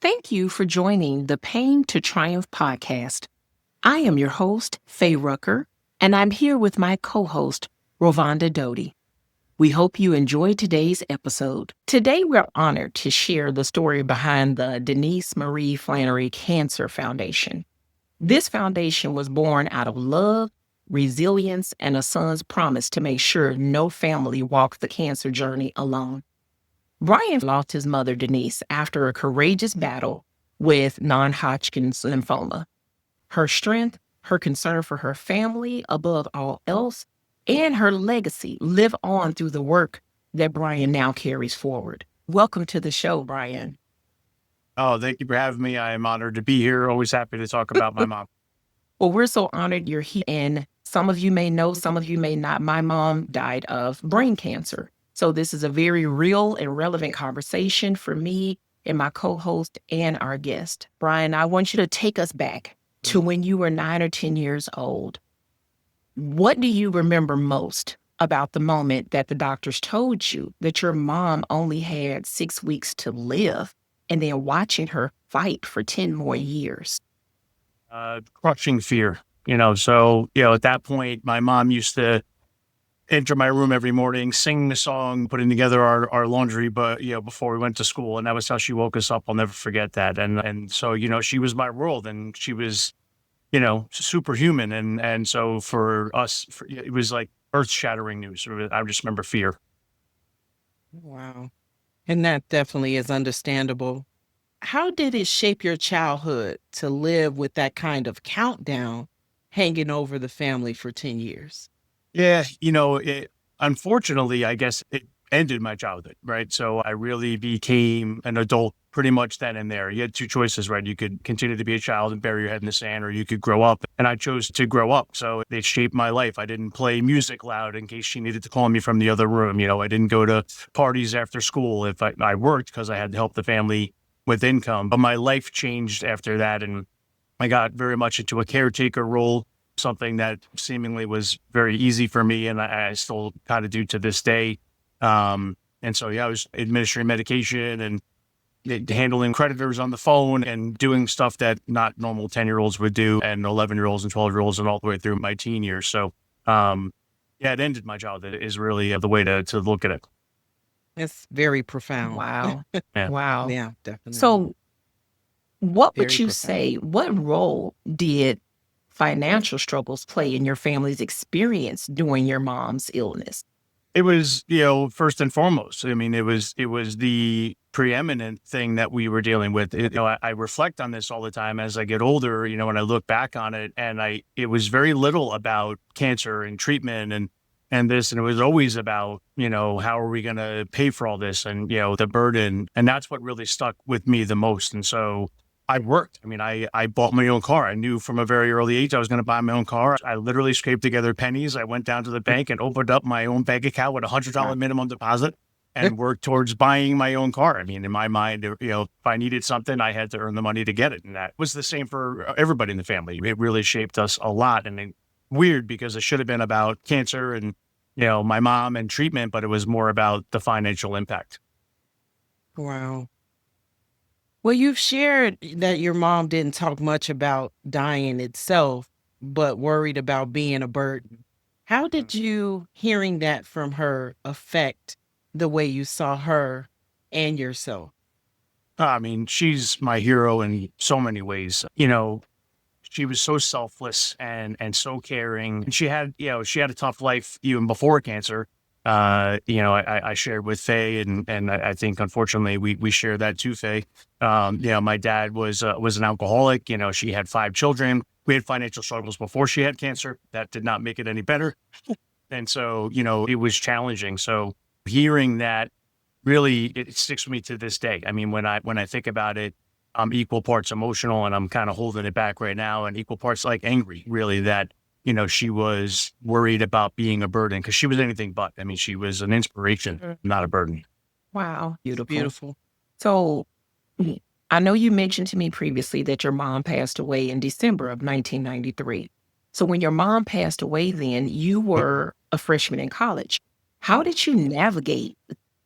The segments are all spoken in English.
Thank you for joining the Pain to Triumph podcast. I am your host, Faye Rucker, and I'm here with my co-host, Rovonda Doty. We hope you enjoyed today's episode. Today, we're honored to share the story behind the Denise Marie Flannery Cancer Foundation. This foundation was born out of love, resilience, and a son's promise to make sure no family walks the cancer journey alone. Brian lost his mother, Denise, after a courageous battle with non-Hodgkin's lymphoma. Her strength, her concern for her family above all else, and her legacy live on through the work that Brian now carries forward. Welcome to the show, Brian. Oh, thank you for having me. I am honored to be here. Always happy to talk about my mom. Well, we're so honored you're here. And some of you may know, some of you may not. My mom died of brain cancer. So this is a very real and relevant conversation for me and my co-host and our guest. Brian, I want you to take us back to when you were 9 or 10 years old. What do you remember most about the moment that the doctors told you that your mom only had 6 weeks to live and then watching her fight for 10 more years? Crushing fear, So, at that point, my mom used to enter my room every morning, sing the song, putting together our laundry, but, before we went to school. And that was how she woke us up. I'll never forget that. And so, she was my world and she was, superhuman. And so for us, it was like earth shattering news. I just remember fear. Wow. And that definitely is understandable. How did it shape your childhood to live with that kind of countdown hanging over the family for 10 years? Yeah, unfortunately, I guess it ended my childhood, right? So I really became an adult pretty much then and there. You had two choices, right? You could continue to be a child and bury your head in the sand, or you could grow up. And I chose to grow up. So it shaped my life. I didn't play music loud in case she needed to call me from the other room. I didn't go to parties after school if I worked because I had to help the family with income. But my life changed after that. And I got very much into a caretaker role, something that seemingly was very easy for me, and I still kind of do to this day. And so, I was administering medication and handling creditors on the phone and doing stuff that not normal 10-year-olds would do, and 11-year-olds and 12-year-olds and all the way through my teen years. So, it ended my childhood is really the way to look at it. It's very profound. Wow. Yeah. Wow. Yeah, definitely. So what would Very you profound. say, what role did financial struggles play in your family's experience during your mom's illness? It was, first and foremost. I mean, it was the preeminent thing that we were dealing with. I reflect on this all the time as I get older, when I look back on it, and it was very little about cancer and treatment and this, and it was always about, how are we going to pay for all this and, the burden. And that's what really stuck with me the most. And so I worked. I mean, I bought my own car. I knew from a very early age I was going to buy my own car. I literally scraped together pennies. I went down to the bank and opened up my own bank account with $100 minimum deposit and worked towards buying my own car. I mean, in my mind, if I needed something, I had to earn the money to get it. And that was the same for everybody in the family. It really shaped us a lot. And weird because it should have been about cancer and, my mom and treatment, but it was more about the financial impact. Wow. Well, you've shared that your mom didn't talk much about dying itself, but worried about being a burden. How did you, hearing that from her, affect the way you saw her and yourself? I mean, she's my hero in so many ways. She was so selfless and so caring. And she had a tough life even before cancer. I shared with Faye, and I think unfortunately we share that too, Faye. My dad was an alcoholic. She had 5 children. We had financial struggles before she had cancer. That did not make it any better. And so, it was challenging. So hearing that really, it sticks with me to this day. I mean, when I think about it, I'm equal parts emotional, and I'm kind of holding it back right now, and equal parts like angry, really, that she was worried about being a burden because she was anything but. I mean, she was an inspiration, not a burden. Wow. Beautiful. Beautiful. So I know you mentioned to me previously that your mom passed away in December of 1993. So when your mom passed away then, you were a freshman in college. How did you navigate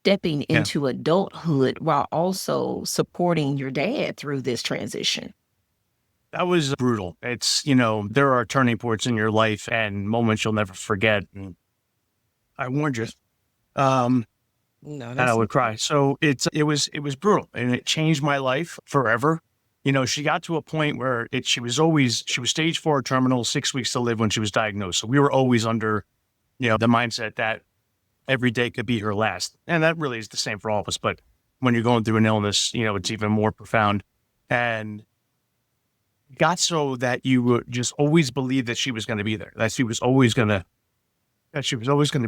stepping Yeah. into adulthood while also supporting your dad through this transition? That was brutal. It's, there are turning points in your life and moments you'll never forget. And I warned you, No, that I that's would cry. So it was brutal, and it changed my life forever. She got to a point where she was stage 4 terminal, 6 weeks to live when she was diagnosed. So we were always under, the mindset that every day could be her last. And that really is the same for all of us. But when you're going through an illness, it's even more profound. And it got so that you would just always believe that she was going to be there, that she was always going to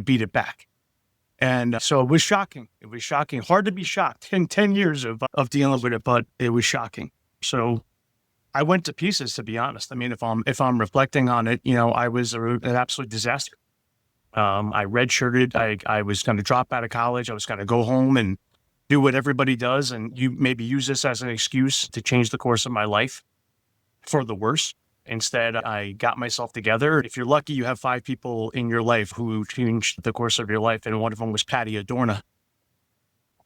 beat it back. And so it was shocking. It was shocking. Hard to be shocked in 10 years of dealing with it, but it was shocking. So I went to pieces, to be honest. I mean, if I'm reflecting on it, I was an absolute disaster. I redshirted. I was going to drop out of college. I was going to go home and do what everybody does, and you maybe use this as an excuse to change the course of my life for the worse. Instead, I got myself together. If you're lucky, you have 5 people in your life who changed the course of your life, and one of them was Patty Adorna,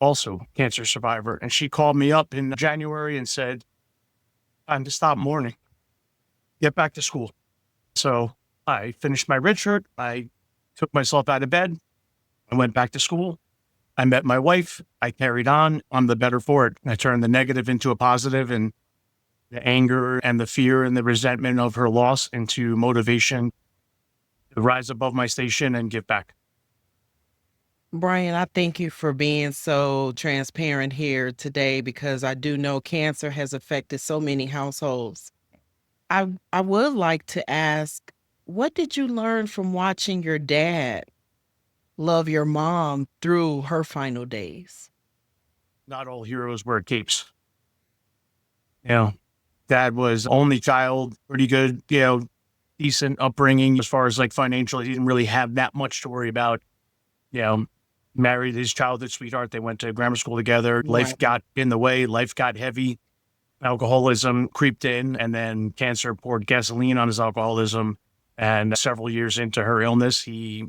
also cancer survivor. And she called me up in January and said, "Time to stop mourning. Get back to school." So I finished my red shirt. I took myself out of bed. I went back to school. I met my wife. I carried on. I'm the better for it. I turned the negative into a positive, and the anger and the fear and the resentment of her loss into motivation to rise above my station and give back. Brian, I thank you for being so transparent here today because I do know cancer has affected so many households. I would like to ask, what did you learn from watching your dad love your mom through her final days? Not all heroes wear capes. Dad was only child, pretty good, decent upbringing as far as like financially. He didn't really have that much to worry about. Married his childhood sweetheart. They went to grammar school together. Life Right. got in the way. Life got heavy. Alcoholism creeped in, and then cancer poured gasoline on his alcoholism. And several years into her illness, he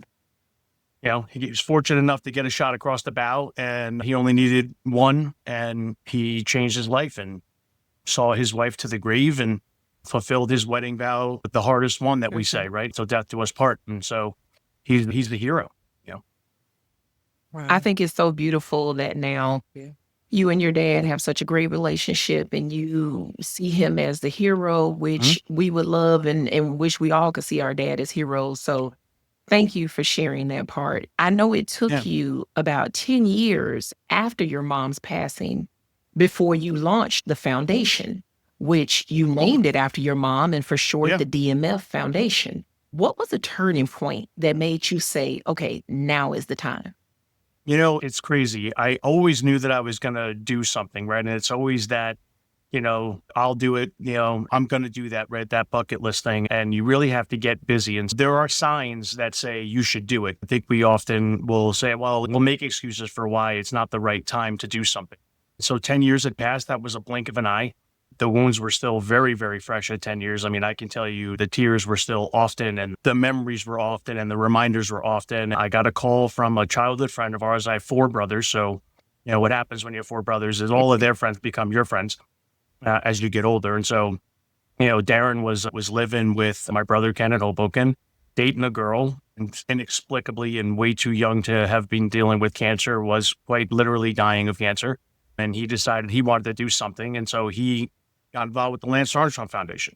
was fortunate enough to get a shot across the bow, and he only needed one, and he changed his life and saw his wife to the grave and fulfilled his wedding vow, the hardest one that we say, right? So death do us part. And so he's the hero. I Wow. think it's so beautiful that now Yeah. you and your dad have such a great relationship and you see him as the hero, which we would love and wish we all could see our dad as heroes. So thank you for sharing that part. I know it took Yeah. you about 10 years after your mom's passing before you launched the foundation, which you named it after your mom and for short, Yeah. the DMF Foundation. What was a turning point that made you say, okay, now is the time? It's crazy. I always knew that I was going to do something, right? And it's always that, I'll do it, I'm going to do that, right? That bucket list thing. And you really have to get busy. And there are signs that say you should do it. I think we often will say, well, we'll make excuses for why it's not the right time to do something. So 10 years had passed. That was a blink of an eye. The wounds were still very, very fresh at 10 years. I mean, I can tell you the tears were still often and the memories were often and the reminders were often. I got a call from a childhood friend of ours. I have 4 brothers. So, what happens when you have 4 brothers is all of their friends become your friends as you get older. And so, Darren was living with my brother Ken in Hoboken, dating a girl, and inexplicably and way too young to have been dealing with cancer, was quite literally dying of cancer. And he decided he wanted to do something. And so he got involved with the Lance Armstrong Foundation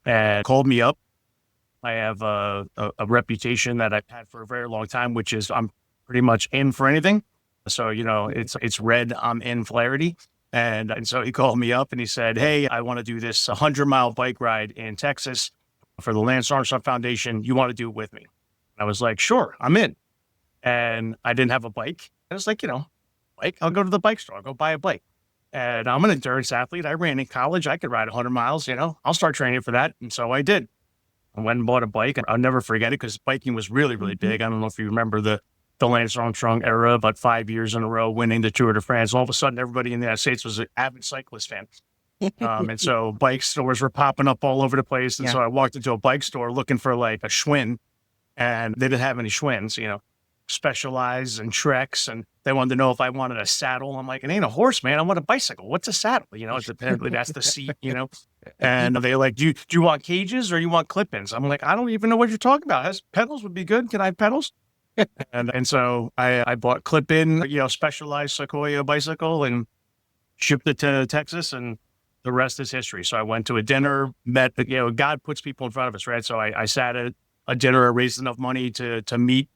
and called me up. I have a reputation that I've had for a very long time, which is I'm pretty much in for anything. So, it's red, I'm in Flaherty. And so he called me up and he said, "Hey, I want to do this 100-mile bike ride in Texas for the Lance Armstrong Foundation. You want to do it with me?" And I was like, "Sure, I'm in." And I didn't have a bike. I was like, bike, I'll go to the bike store. I'll go buy a bike. And I'm an endurance athlete. I ran in college. I could ride 100 miles, I'll start training for that. And so I did. I went and bought a bike. And I'll never forget it because biking was really, really big. I don't know if you remember the Lance Armstrong era, about 5 years in a row winning the Tour de France. All of a sudden, everybody in the United States was an avid cyclist fan. And so bike stores were popping up all over the place. And so I walked into a bike store looking for like a Schwinn, and they didn't have any Schwinns, Specialized and Treks, and they wanted to know if I wanted a saddle. I'm like, it ain't a horse, man. I want a bicycle. What's a saddle? It's apparently that's the seat. And they like, do you want cages or you want clip-ins? I'm like, I don't even know what you're talking about. Pedals would be good. Can I have pedals? And so I bought clip-in, Specialized Sequoia bicycle and shipped it to Texas, and the rest is history. So I went to a dinner, met, God puts people in front of us, right? So I sat at a dinner, raised enough money to meet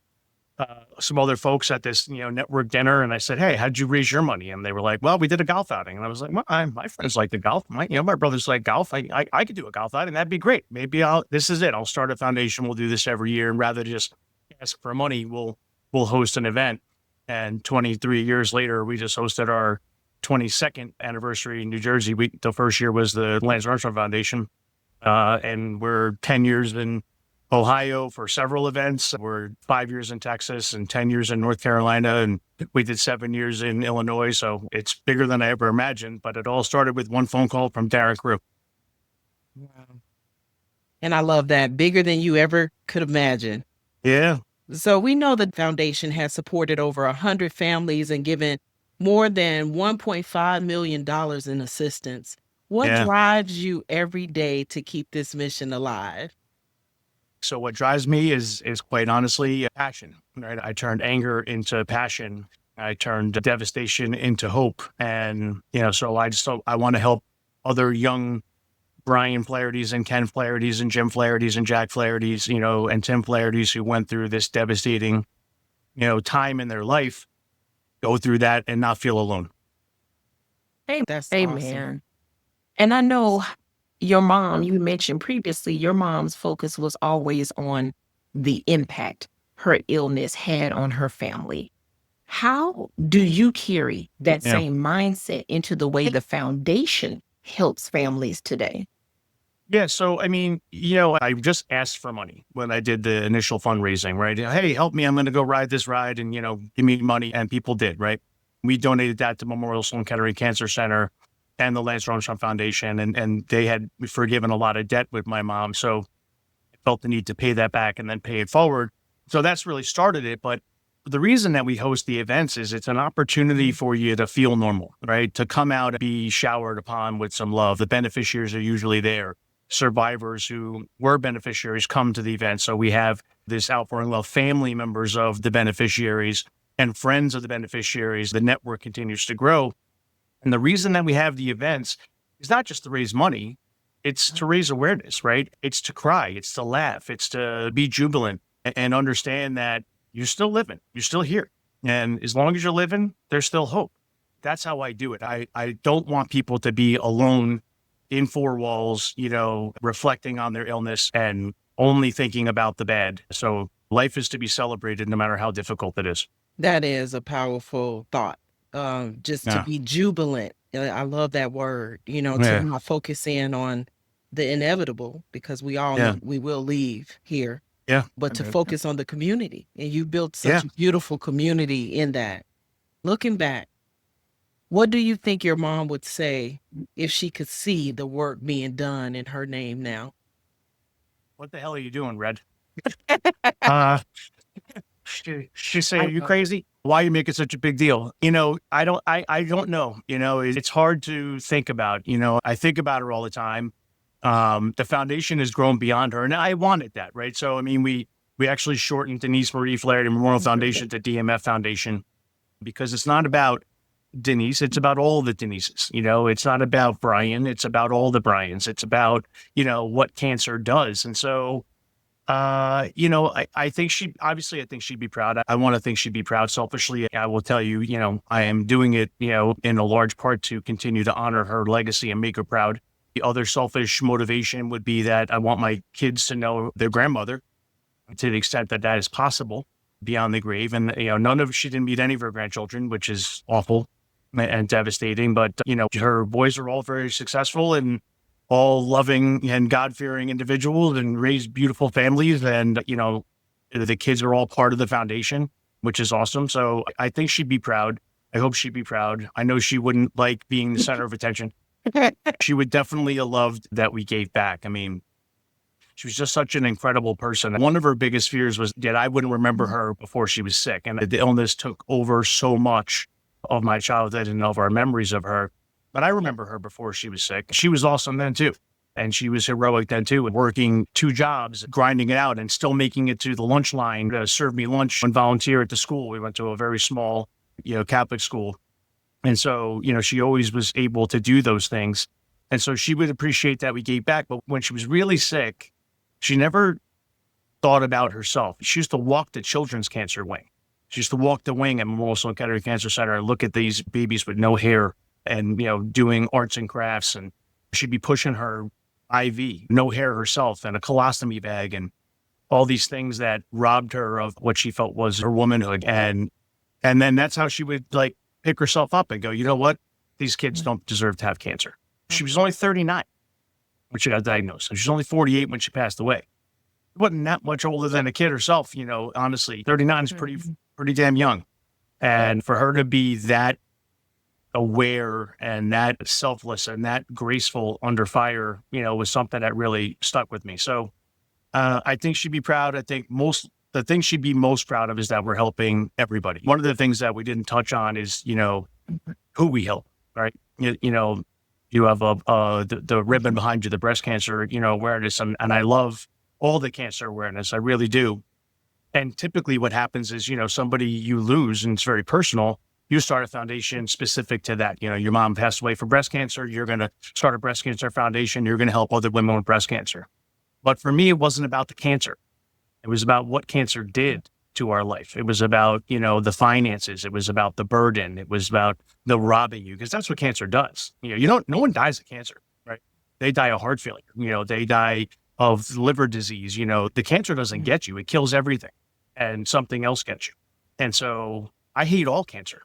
some other folks at this, network dinner. And I said, hey, how'd you raise your money? And they were like, well, we did a golf outing. And I was like, well, my friends like the golf. My brothers like golf. I could do a golf outing. That'd be great. Maybe this is it. I'll start a foundation. We'll do this every year. And rather just ask for money, we'll host an event. And 23 years later, we just hosted our 22nd anniversary in New Jersey. The first year was the Lance Armstrong Foundation. And we're 10 years in Ohio for several events. We're 5 years in Texas and 10 years in North Carolina. And we did 7 years in Illinois. So it's bigger than I ever imagined, but it all started with one phone call from Darren Crew. Wow. And I love that. Bigger than you ever could imagine. Yeah. So we know the foundation has supported over 100 families and given more than $1.5 million in assistance. What drives you every day to keep this mission alive? So what drives me is quite honestly passion, right? I turned anger into passion. I turned devastation into hope. And, so I want to help other young Brian Flahertys and Ken Flahertys and Jim Flahertys and Jack Flahertys, and Tim Flahertys who went through this devastating, time in their life, go through that and not feel alone. That's Amen. awesome. And I know your mom, you mentioned previously, your mom's focus was always on the impact her illness had on her family. How do you carry that same mindset into the way the foundation helps families today? Yeah. So, I just asked for money when I did the initial fundraising, right? Hey, help me. I'm going to go ride this ride and, give me money. And people did, right? We donated that to Memorial Sloan Kettering Cancer Center and the Lance Armstrong Foundation. And they had forgiven a lot of debt with my mom. So I felt the need to pay that back and then pay it forward. So that's really started it. But the reason that we host the events is it's an opportunity for you to feel normal, right? To come out and be showered upon with some love. The beneficiaries are usually there. Survivors who were beneficiaries come to the event. So we have this outpouring of family members of the beneficiaries and friends of the beneficiaries. The network continues to grow. And the reason that we have the events is not just to raise money, it's to raise awareness, right? It's to cry, it's to laugh, it's to be jubilant and understand that you're still living, you're still here. And as long as you're living, there's still hope. That's how I do it. I don't want people to be alone in four walls, reflecting on their illness and only thinking about the bad. So life is to be celebrated no matter how difficult it is. That is a powerful thought. Just to be jubilant. I love that word, to not focus in on the inevitable, because we all know we will leave here. Yeah. But to focus on the community. And you built such a beautiful community in that. Looking back, what do you think your mom would say if she could see the work being done in her name now? What the hell are you doing, Red? She say, are you crazy? Why are you making such a big deal? I don't know. It's hard to think about. I think about her all the time. The foundation has grown beyond her, and I wanted that, right? So, we actually shortened Denise Marie Flaherty Memorial Foundation to DMF Foundation, because it's not about Denise, it's about all the Denises. It's not about Brian, it's about all the Brians. It's about, what cancer does. And so, I think I think she'd be proud. I want to think she'd be proud. Selfishly, I will tell you, I am doing it, in a large part to continue to honor her legacy and make her proud. The other selfish motivation would be that I want my kids to know their grandmother to the extent that that is possible beyond the grave. And, she didn't meet any of her grandchildren, which is awful and devastating. But, her boys are all very successful and all loving and God-fearing individuals and raised beautiful families. And, the kids are all part of the foundation, which is awesome. So I think she'd be proud. I hope she'd be proud. I know she wouldn't like being the center of attention. She would definitely have loved that we gave back. She was just such an incredible person. One of her biggest fears was that I wouldn't remember her before she was sick. And the illness took over so much of my childhood and of our memories of her. But I remember her before she was sick. She was awesome then too. And she was heroic then too, working 2 jobs, grinding it out and still making it to the lunch line to serve me lunch and volunteer at the school. We went to a very small, Catholic school. And so, she always was able to do those things. And so she would appreciate that we gave back. But when she was really sick, she never thought about herself. She used to walk the children's cancer wing. She used to walk the wing at Memorial Sloan Kettering Cancer Center and look at these babies with no hair and, doing arts and crafts. And she'd be pushing her IV, no hair herself, and a colostomy bag and all these things that robbed her of what she felt was her womanhood. And then that's how she would pick herself up and go, you know what? These kids don't deserve to have cancer. She was only 39 when she got diagnosed. And she was only 48 when she passed away. Wasn't that much older than a kid herself, honestly. 39 is pretty damn young. And for her to be that aware and that selfless and that graceful under fire, was something that really stuck with me. So I think she'd be proud. I think the thing she'd be most proud of is that we're helping everybody. One of the things that we didn't touch on is, who we help, right? You have the ribbon behind you, the breast cancer, awareness. And I love all the cancer awareness. I really do. And typically what happens is, somebody you lose and it's very personal. You start a foundation specific to that. Your mom passed away from breast cancer. You're going to start a breast cancer foundation. You're going to help other women with breast cancer. But for me, it wasn't about the cancer. It was about what cancer did to our life. It was about, the finances. It was about the burden. It was about the robbing you, because that's what cancer does. No one dies of cancer, right? They die of heart failure. They die of liver disease. The cancer doesn't get you. It kills everything and something else gets you. And so I hate all cancer.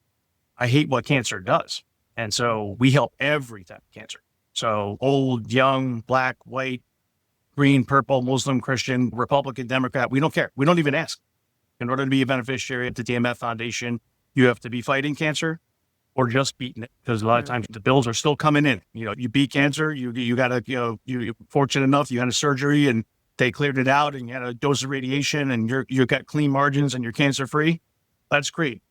I hate what cancer does. And so we help every type of cancer. So old, young, black, white, green, purple, Muslim, Christian, Republican, Democrat, we don't care. We don't even ask. In order to be a beneficiary of the DMF Foundation, you have to be fighting cancer or just beating it, because a lot of times the bills are still coming in. You beat cancer, you got to, you're fortunate enough, you had a surgery and they cleared it out and you had a dose of radiation and you got clean margins and you're cancer free. That's great.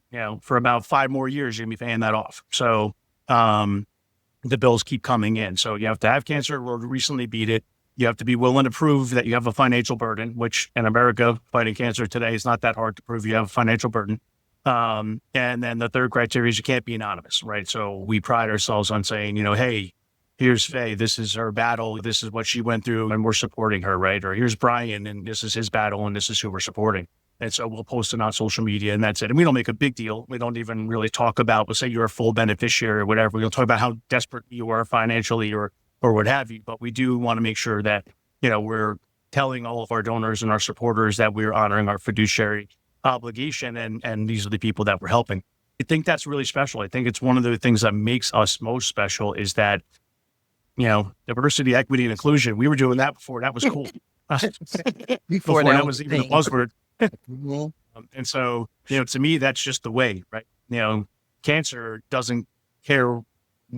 For about 5 more years, you're going to be paying that off. So the bills keep coming in. So you have to have cancer or recently beat it. You have to be willing to prove that you have a financial burden, which in America, fighting cancer today is not that hard to prove you have a financial burden. And then the third criteria is you can't be anonymous, right? So we pride ourselves on saying, hey, here's Faye, this is her battle, this is what she went through, and we're supporting her, right? Or here's Brian, and this is his battle, and this is who we're supporting. And so we'll post it on social media, and that's it. And we don't make a big deal. We don't even really talk about, let's say you're a full beneficiary or whatever. We don't talk about how desperate you are financially or what have you. But we do want to make sure that, we're telling all of our donors and our supporters that we're honoring our fiduciary obligation, and these are the people that we're helping. I think that's really special. I think it's one of the things that makes us most special is that, diversity, equity, and inclusion. We were doing that before that was cool. before that was even a buzzword. And so, to me, that's just the way, right? Cancer doesn't care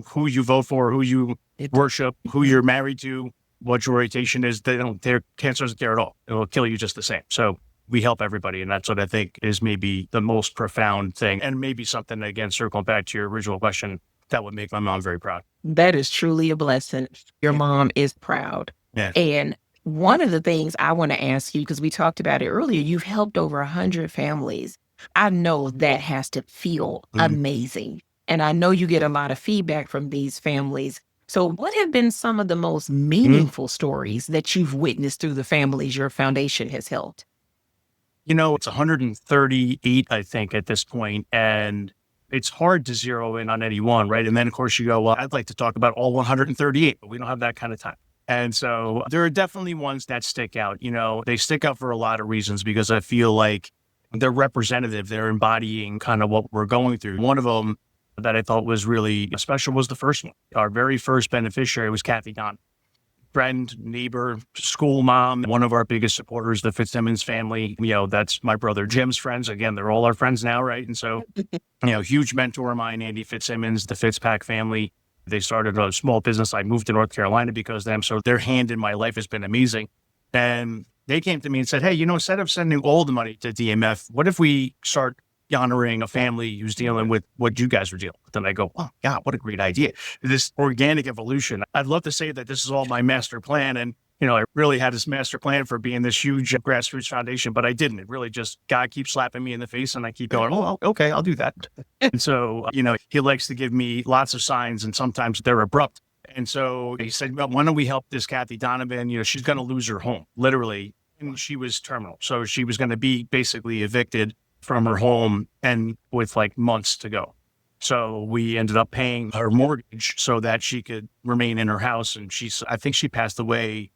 who you vote for, who you worship, who you're married to, what your orientation is. Cancer doesn't care at all. It will kill you just the same. So we help everybody. And that's what I think is maybe the most profound thing. And maybe something, again, circling back to your original question, that would make my mom very proud. That is truly a blessing. Your mom is proud. Yeah. And one of the things I want to ask you, because we talked about it earlier, you've helped over 100 families. I know that has to feel amazing. And I know you get a lot of feedback from these families. So what have been some of the most meaningful stories that you've witnessed through the families your foundation has helped? It's 138, I think, at this point, and it's hard to zero in on any one, right? And then, of course, you go, well, I'd like to talk about all 138, but we don't have that kind of time. And so there are definitely ones that stick out. They stick out for a lot of reasons because I feel like they're representative. They're embodying kind of what we're going through. One of them that I thought was really special was the first one. Our very first beneficiary was Kathy Don. Friend, neighbor, school mom, one of our biggest supporters, the Fitzsimmons family. That's my brother Jim's friends. Again, they're all our friends now, right? And so, huge mentor of mine, Andy Fitzsimmons, the Fitzpack family. They started a small business. I moved to North Carolina because of them. So their hand in my life has been amazing. And they came to me and said, hey, instead of sending all the money to DMF, what if we start honoring a family who's dealing with what you guys were dealing with? And I go, oh, God, what a great idea. This organic evolution. I'd love to say that this is all my master plan. And, I really had this master plan for being this huge grassroots foundation, but I didn't. It really just, God keeps slapping me in the face and I keep going, oh, okay, I'll do that. And so, he likes to give me lots of signs and sometimes they're abrupt. And so he said, well, why don't we help this Kathy Donovan? She's going to lose her home, literally. And she was terminal. So she was going to be basically evicted from her home and with like months to go. So we ended up paying her mortgage so that she could remain in her house. And I think she passed away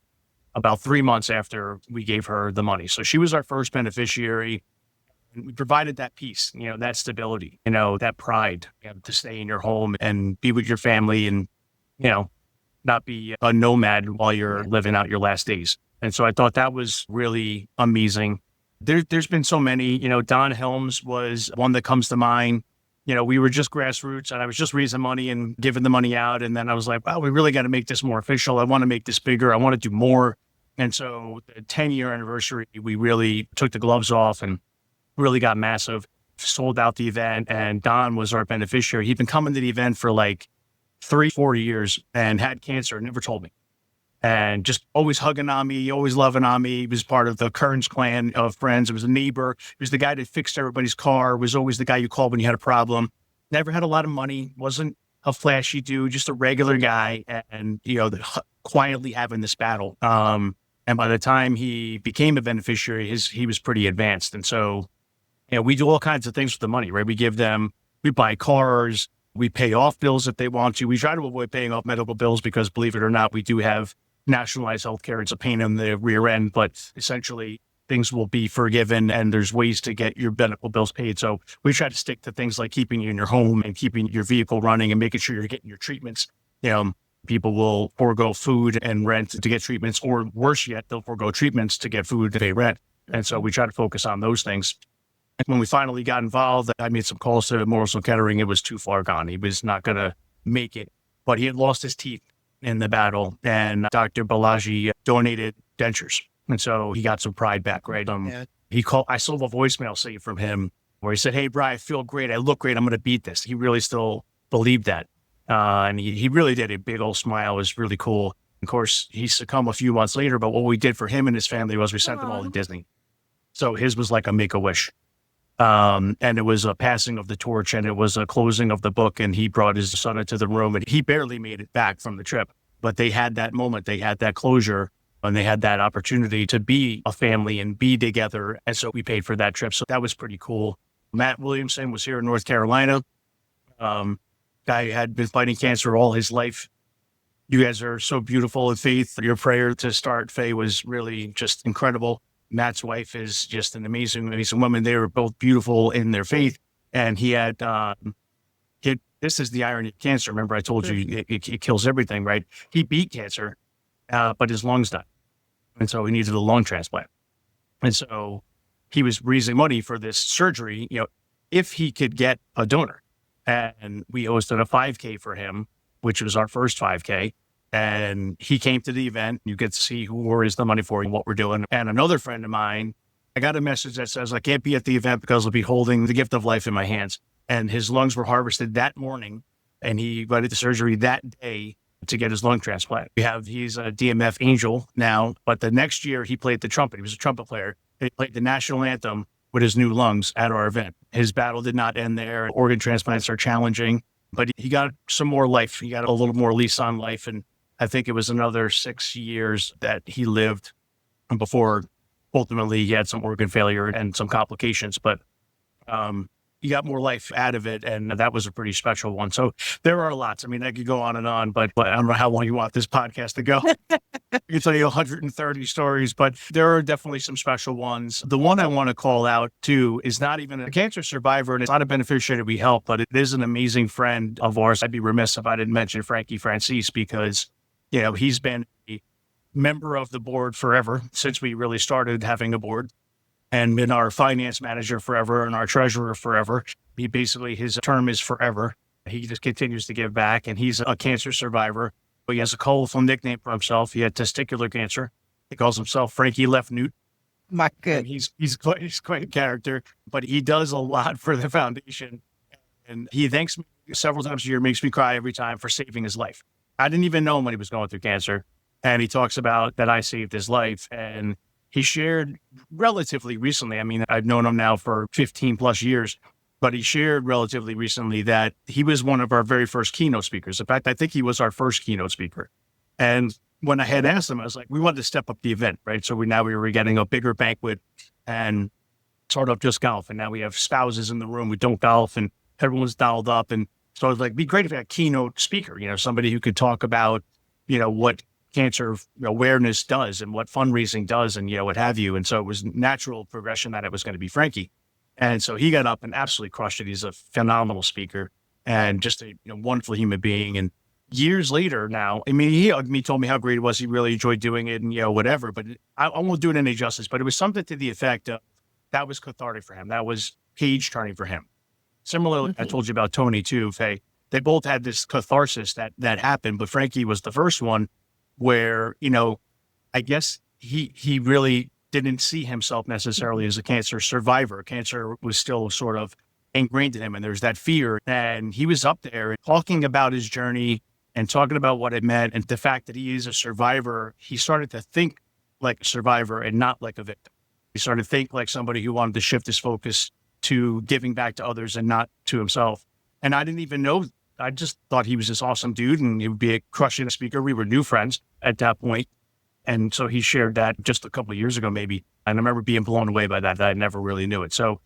about 3 months after we gave her the money. So she was our first beneficiary. And we provided that peace, that stability, that pride, to stay in your home and be with your family and, not be a nomad while you're living out your last days. And so I thought that was really amazing. There's been so many, Don Helms was one that comes to mind. We were just grassroots and I was just raising money and giving the money out. And then I was like, wow, we really got to make this more official. I want to make this bigger. I want to do more. And so the 10-year anniversary, we really took the gloves off and really got massive, sold out the event. And Don was our beneficiary. He'd been coming to the event for like 3-4 years and had cancer and never told me. And just always hugging on me, always loving on me. He was part of the Kearns clan of friends. It was a neighbor. He was the guy that fixed everybody's car, was always the guy you called when you had a problem. Never had a lot of money, wasn't a flashy dude, just a regular guy. And, quietly having this battle. And by the time he became a beneficiary, he was pretty advanced. And so, we do all kinds of things with the money, right? We buy cars, we pay off bills if they want to. We try to avoid paying off medical bills because, believe it or not, we do have nationalized healthcare. It's a pain in the rear end, but essentially things will be forgiven and there's ways to get your medical bills paid. So we try to stick to things like keeping you in your home and keeping your vehicle running and making sure you're getting your treatments. People will forego food and rent to get treatments, or worse yet, they'll forego treatments to get food to pay rent. And so we try to focus on those things. When we finally got involved, I made some calls to Morrison Kettering. It was too far gone. He was not going to make it, but he had lost his teeth in the battle, and Dr. Balaji donated dentures. And so he got some pride back, right? He called, I saw a voicemail saved from him where he said, hey, Brian, I feel great. I look great. I'm going to beat this. He really still believed that. And he really did. A big old smile. It was really cool. Of course, he succumbed a few months later, but what we did for him and his family was we sent them all to Disney. So his was like a make-a-wish. And it was a passing of the torch and it was a closing of the book. And he brought his son into the room and he barely made it back from the trip. But they had that moment, they had that closure, and they had that opportunity to be a family and be together. And so we paid for that trip. So that was pretty cool. Matt Williamson was here in North Carolina. Guy had been fighting cancer all his life. You guys are so beautiful in faith. Your prayer to start Faye was really just incredible. Matt's wife is just an amazing, amazing woman. They were both beautiful in their faith. And he had, this is the irony of cancer. Remember, I told you it kills everything, right? He beat cancer, but his lungs died. And so he needed a lung transplant. And so he was raising money for this surgery, if he could get a donor. And we hosted a 5K for him, which was our first 5K. And he came to the event. You get to see who we're raising the money for and what we're doing. And another friend of mine, I got a message that says, I can't be at the event because I'll be holding the gift of life in my hands. And his lungs were harvested that morning. And he went into surgery that day to get his lung transplant. He's a DMF angel now, but the next year he played the trumpet. He was a trumpet player. He played the national anthem with his new lungs at our event. His battle did not end there. Organ transplants are challenging, but he got some more life. He got a little more lease on life. And I think it was another 6 years that he lived before ultimately he had some organ failure and some complications, but he got more life out of it. And that was a pretty special one. So there are lots. I mean, I could go on, but I don't know how long you want this podcast to go. I can tell you 130 stories, but there are definitely some special ones. The one I want to call out too is not even a cancer survivor, and it's not a beneficiary we help, but it is an amazing friend of ours. I'd be remiss if I didn't mention Frankie Francis because, he's been a member of the board forever since we really started having a board, and been our finance manager forever and our treasurer forever. His term is forever. He just continues to give back, and he's a cancer survivor. He has a colorful nickname for himself. He had testicular cancer, He calls himself Frankie Left Newt. My And good. he's quite a character, but he does a lot for the foundation. And he thanks me several times a year, makes me cry every time for saving his life. I didn't even know him when he was going through cancer. And he talks about that I saved his life. And he shared relatively recently, I mean, I've known him now for 15 plus years, but he shared relatively recently that he was one of our very first keynote speakers. In fact, I think he was our first keynote speaker. And when I had asked him, I was like, we wanted to step up the event, right? So we were getting a bigger banquet and sort of just golf. And now we have spouses in the room who don't golf and everyone's dialed up. And so I was like, it'd be great if we had a keynote speaker, somebody who could talk about, what cancer awareness does and what fundraising does and, what have you. And so it was natural progression that it was going to be Frankie. And so he got up and absolutely crushed it. He's a phenomenal speaker and just a wonderful human being. And years later now, I mean, he hugged me, told me how great it was. He really enjoyed doing it and, whatever, but I won't do it any justice, but it was something to the effect of that was cathartic for him. That was page turning for him. Similarly, I told you about Tony too, Faye. They both had this catharsis that happened, but Frankie was the first one where, I guess he really didn't see himself necessarily as a cancer survivor. Cancer was still sort of ingrained in him, and there's that fear. And he was up there talking about his journey and talking about what it meant and the fact that he is a survivor. He started to think like a survivor and not like a victim. He started to think like somebody who wanted to shift his focus to giving back to others and not to himself. And I didn't even know. I just thought he was this awesome dude and he would be a crushing speaker. We were new friends at that point. And so he shared that just a couple of years ago, maybe. And I remember being blown away by that. I never really knew it. So,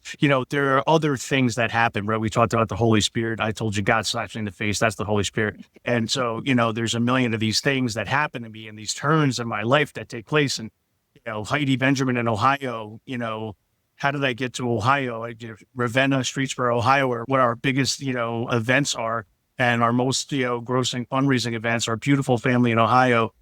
there are other things that happen, right? We talked about the Holy Spirit. I told you God slapped me in the face. That's the Holy Spirit. And so, there's a million of these things that happen to me and these turns in my life that take place. And, Heidi Benjamin in Ohio, how did I get to Ohio? Ravenna, Streetsboro, Ohio, are what our biggest, events are. And our most, grossing fundraising events, our beautiful family in Ohio.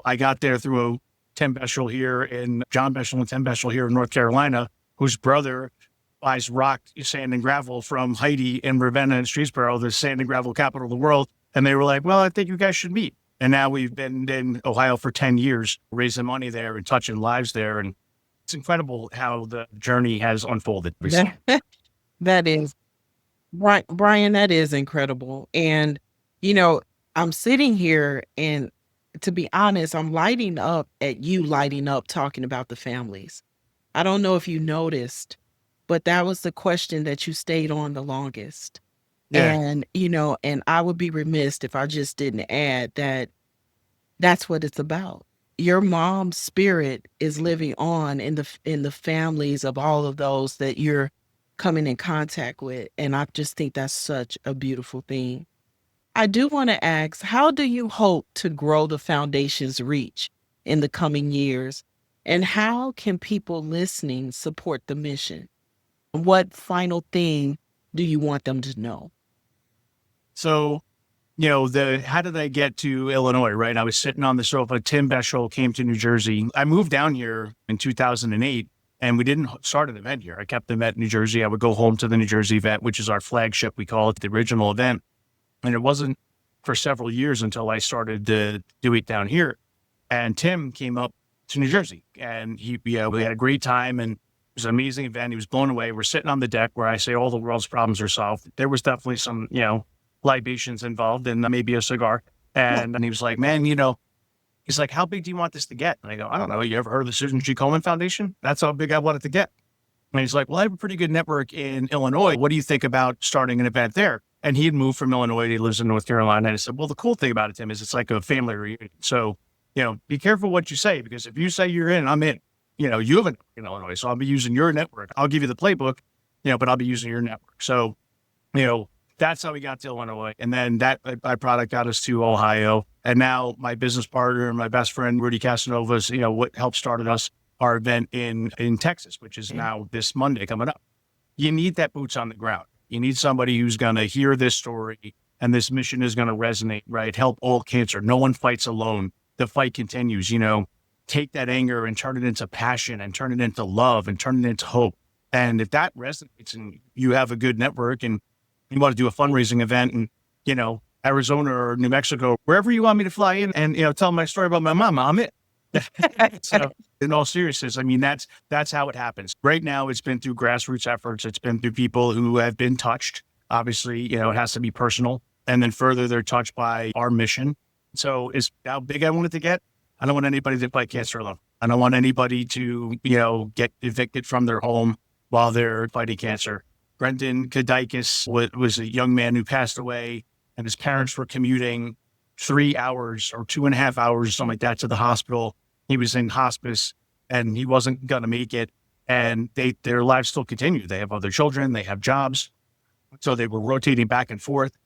I got there through Tim Beschel here in John Beschel and Tim Beschel here in North Carolina, whose brother buys rock, sand, and gravel from Heidi in Ravenna and Streetsboro, the sand and gravel capital of the world. And they were like, well, I think you guys should meet. And now we've been in Ohio for 10 years, raising money there and touching lives there. And it's incredible how the journey has unfolded recently. That is, Brian, that is incredible. And, I'm sitting here and to be honest, I'm lighting up at you lighting up talking about the families. I don't know if you noticed, but that was the question that you stayed on the longest. Yeah. And, and I would be remiss if I just didn't add that that's what it's about. Your mom's spirit is living on in the families of all of those that you're coming in contact with. And I just think that's such a beautiful thing. I do want to ask, how do you hope to grow the foundation's reach in the coming years? And how can people listening support the mission? What final thing do you want them to know? So, how did I get to Illinois, right? I was sitting on the sofa. Tim Beschel came to New Jersey. I moved down here in 2008 and we didn't start an event here. I kept the event in New Jersey. I would go home to the New Jersey event, which is our flagship. We call it the original event. And it wasn't for several years until I started to do it down here. And Tim came up to New Jersey and we had a great time and it was an amazing event. He was blown away. We're sitting on the deck where I say all the world's problems are solved. There was definitely some, libations involved and maybe a cigar. And he was like, man, he's like, how big do you want this to get? And I go, I don't know. You ever heard of the Susan G. Komen Foundation? That's how big I want it to get. And he's like, well, I have a pretty good network in Illinois. What do you think about starting an event there? And he had moved from Illinois. He lives in North Carolina. And I said, well, the cool thing about it, Tim, is it's like a family reunion. So, be careful what you say, because if you say you're in, I'm in. You have a network in Illinois. So I'll be using your network. I'll give you the playbook, but I'll be using your network. So, that's how we got to Illinois. And then that byproduct got us to Ohio. And now my business partner and my best friend, Rudy Casanova's, what helped started us, our event in Texas, which is now this Monday coming up. You need that boots on the ground. You need somebody who's going to hear this story and this mission is going to resonate, right? Help all cancer. No one fights alone. The fight continues, take that anger and turn it into passion and turn it into love and turn it into hope. And if that resonates and you have a good network and you want to do a fundraising event in, Arizona or New Mexico, wherever you want me to fly in and, tell my story about my mama, I'm it. So in all seriousness, I mean, that's how it happens. Right now, it's been through grassroots efforts. It's been through people who have been touched. Obviously, it has to be personal. And then further, they're touched by our mission. So is how big I want it to get. I don't want anybody to fight cancer alone. I don't want anybody to, get evicted from their home while they're fighting cancer. Brendan Kadikis was a young man who passed away, and his parents were commuting 3 hours or 2.5 hours or something like that to the hospital. He was in hospice and he wasn't going to make it. And their lives still continue. They have other children, they have jobs. So they were rotating back and forth,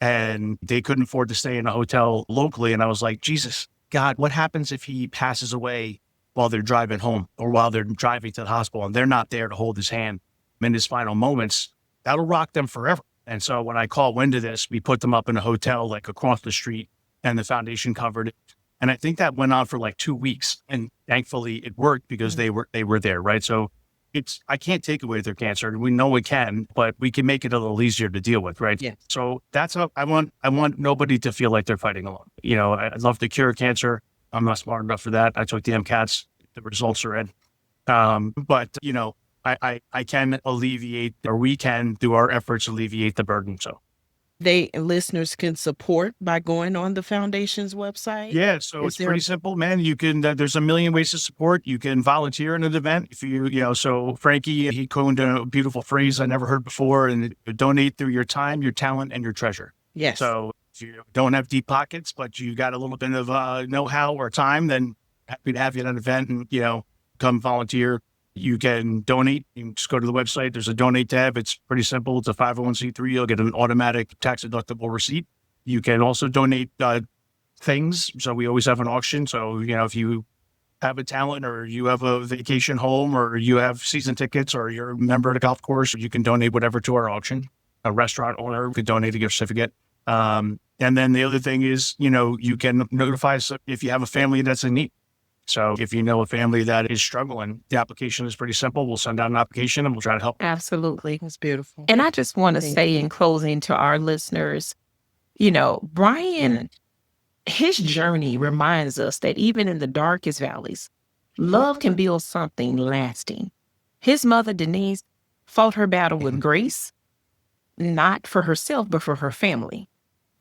and they couldn't afford to stay in a hotel locally. And I was like, Jesus, God, what happens if he passes away while they're driving home or while they're driving to the hospital and they're not there to hold his hand in his final moments? That'll rock them forever. And so when I caught wind of this, we put them up in a hotel like across the street, and the foundation covered it. And I think that went on for like 2 weeks. And thankfully it worked because they were there, right? So I can't take away their cancer. We know we can, but we can make it a little easier to deal with, right? Yeah. So that's how I want nobody to feel like they're fighting alone. I'd love to cure cancer. I'm not smart enough for that. I took the MCATs. The results are in. But I can alleviate, or we can, through our efforts, alleviate the burden. So Listeners can support by going on the foundation's website. yeah, so it's pretty simple, man. You can, there's a million ways to support. You can volunteer in an event. If so Frankie, he coined a beautiful phrase I never heard before, and donate through your time, your talent, and your treasure. Yes. So if you don't have deep pockets, but you got a little bit of know-how or time, then happy to have you at an event and, come volunteer. You can donate. You can just go to the website. There's a donate tab. It's pretty simple. It's a 501c3. You'll get an automatic tax-deductible receipt. You can also donate things. So we always have an auction. So, if you have a talent or you have a vacation home or you have season tickets or you're a member at a golf course, you can donate whatever to our auction. A restaurant owner could donate a gift certificate. And then the other thing is, you can notify us if you have a family that's in need. So if you know a family that is struggling, the application is pretty simple. We'll send out an application and we'll try to help. Absolutely. That's beautiful. And I just want to Thank say in closing to our listeners, Brian, his journey reminds us that even in the darkest valleys, love can build something lasting. His mother, Denise, fought her battle with grace, not for herself, but for her family.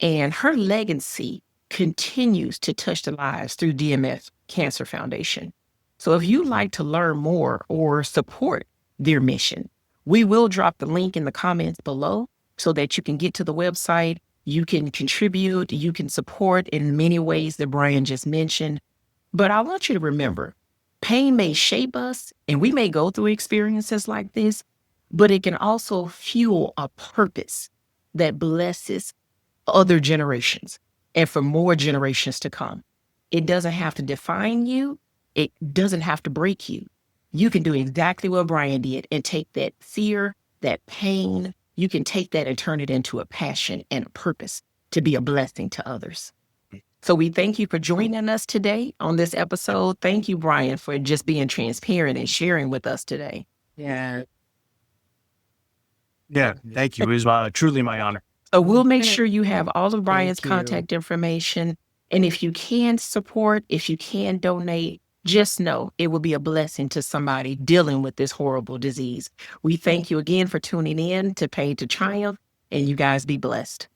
And her legacy continues to touch the lives through DMS Cancer Foundation. So if you'd like to learn more or support their mission, we will drop the link in the comments below so that you can get to the website, you can contribute, you can support in many ways that Brian just mentioned. But I want you to remember, pain may shape us and we may go through experiences like this, but it can also fuel a purpose that blesses other generations and for more generations to come. It doesn't have to define you. It doesn't have to break you. You can do exactly what Brian did and take that fear, that pain, you can take that and turn it into a passion and a purpose to be a blessing to others. So we thank you for joining us today on this episode. Thank you, Brian, for just being transparent and sharing with us today. Yeah. Yeah, thank you. It was truly my honor. So we'll make sure you have all of Brian's Thank you. contact information. And if you can support, if you can donate, just know it will be a blessing to somebody dealing with this horrible disease. We thank you again for tuning in to Pain to Triumph, and you guys be blessed.